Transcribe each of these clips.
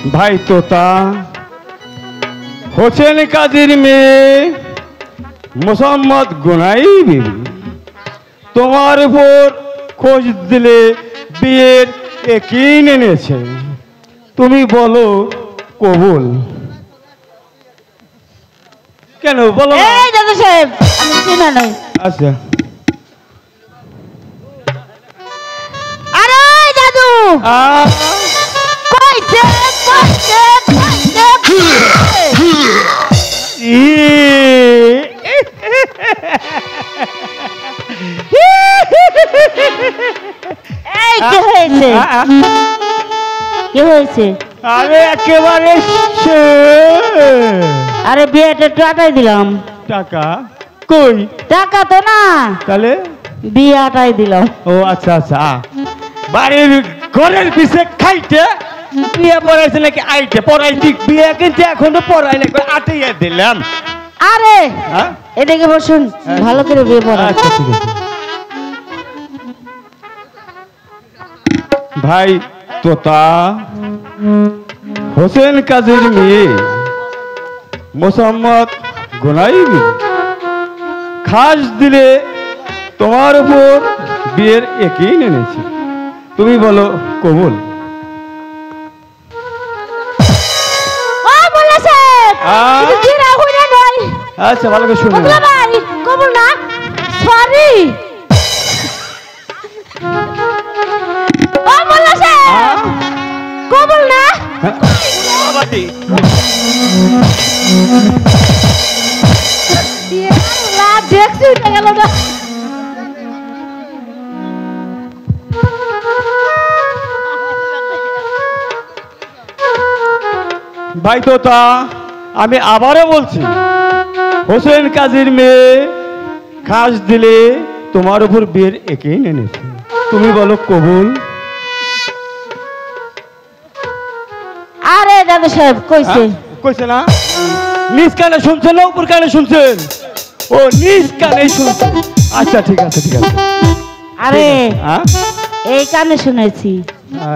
ভাই তোতা হোসেন কাজীর মেয়ে মোসাম্মদ গুনাই বিবি তোমার উপর খোঁজ দিলে বিয়ের একিন এনেছে, তুমি বলো কবুল। কেন বলো? এই দাদু সাহেব আমি চিনা নাই। আচ্ছা আরে দাদু কইছে কইছে এই কি হয়েছে কি হয়েছে? আরে একেবারে আরে বিয়েটা একটু আটাই দিলাম। টাকা কই? টাকা তো না, তাহলে বিয়ে আটাই দিলাম। ও আচ্ছা আচ্ছা, বাড়ির ঘরের পিছে খাইতে বিয়ে পড়াইছে নাকি? আইতে পড়াইছি বিয়ে কিন্তু এখনো পড়াই না, আটাইয়া দিলাম। আরে এদিকে বসুন, ভালো করে বিয়ে পড়া। আচ্ছা ঠিক আছে। ভাই তোতা হোসেন কাজীর মেয়ে মোসাম্মদ গুনাই খাস দিলে তোমার উপর বিয়ের একিন এনেছে, তুমি বলো কবুল। আচ্ছা ভালো করে শুনে কবুল না, সরি কবুল না। দেখছি গেল না। ভাই তোতা আমি আবারও বলছি, হোসেন কাজীর মেয়ে খাস দিলে তোমার উপর বিয়ের একিন এনেছে, তুমি বলো কবুল। আরে দাদু সাহেব কইছে কইছে না? নিজ কানে শুনছেন না উপর কানে শুনছেন? ও নিজ কানে শুনছেন। আচ্ছা ঠিক আছে ঠিক আছে। আরে এই কানে শুনেছি।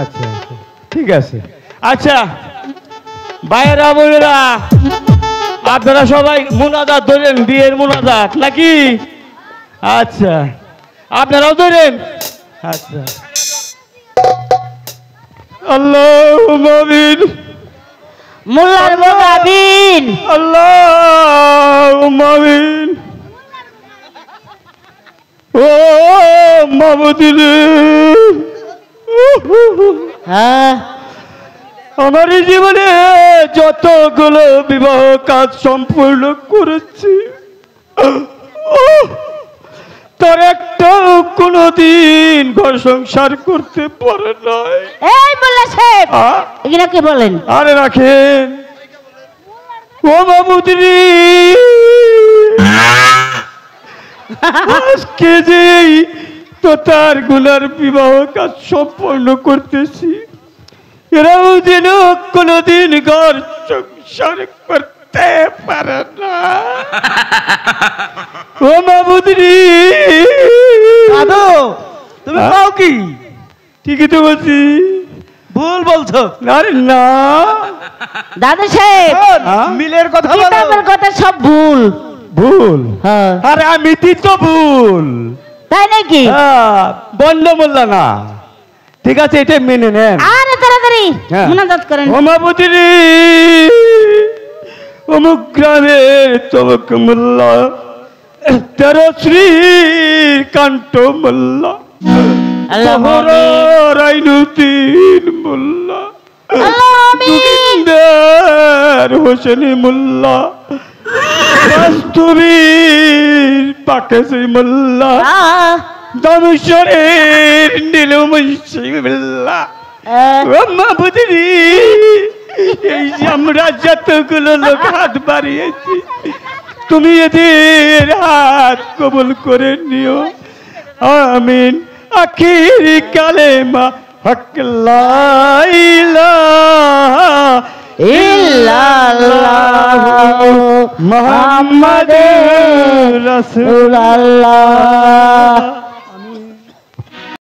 আচ্ছা আচ্ছা ঠিক আছে। আচ্ছা ভাইয়েরা বোনেরা আপনারা সবাই মুনাজাত ধরেন, বিয়ের মুনাজাত নাকি? আচ্ছা আপনারাও ধরেন। আচ্ছা আল্লাহুম্মা আমিন। মোল্লার মুগাবিন আল্লাহুম্মা আমিন। ও মাবুদ রে, আমার জীবনে যতগুলো বিবাহ কাজ সম্পূর্ণ করেছি তার একটাও কোনোদিন ঘর সংসার করতে পারে নাই। এই মোল্লা সাহেব এগুলা কি বলেন? আরে রাখেন ও মাবুদ রে, আজকে যে তো তার গুলার বিবাহ কাজ সম্পন্ন করতেছি, এরাও যেন কোনদিন ঘর সংসার করতে পারে না। ও মাবুদ রে, দাদু তুমি পাও কি? ঠিকই তো বলছি। ভুল বলছো। আরে না দাদু সাহেব মিলের কথা বলো। কিতাবের কথা সব ভুল ভুল। হ্যাঁ আরে আমি তো ভুল, তাই নাকি? বন্ধ মোল্লা না, ঠিক আছে এটা মেনে নেন। আরে তাড়াতাড়ি মুনাজাত করেন। ও মাবুদ রে, অমুক গ্রামের তমক মোল্লা, তেরো শ্রীর কান্ত মোল্লা, রাইনুদ্দিন মোল্লা, যোগিন্দার হোসেনি মোল্লা, বাস্তবীর পাকেশি মোল্লা, দমশ্বরের নীলমশি মোল্লা। মাবুদ রে, এই যে আমরা যতগুলো লোক হাত বাড়িয়েছি, তুমি এদের হাত কবুল করে নিও। আমিন। আখির কালেমা হক লা ইলাহা ইল্লাল্লাহু মুহাম্মাদুর রাসূলুল্লাহ।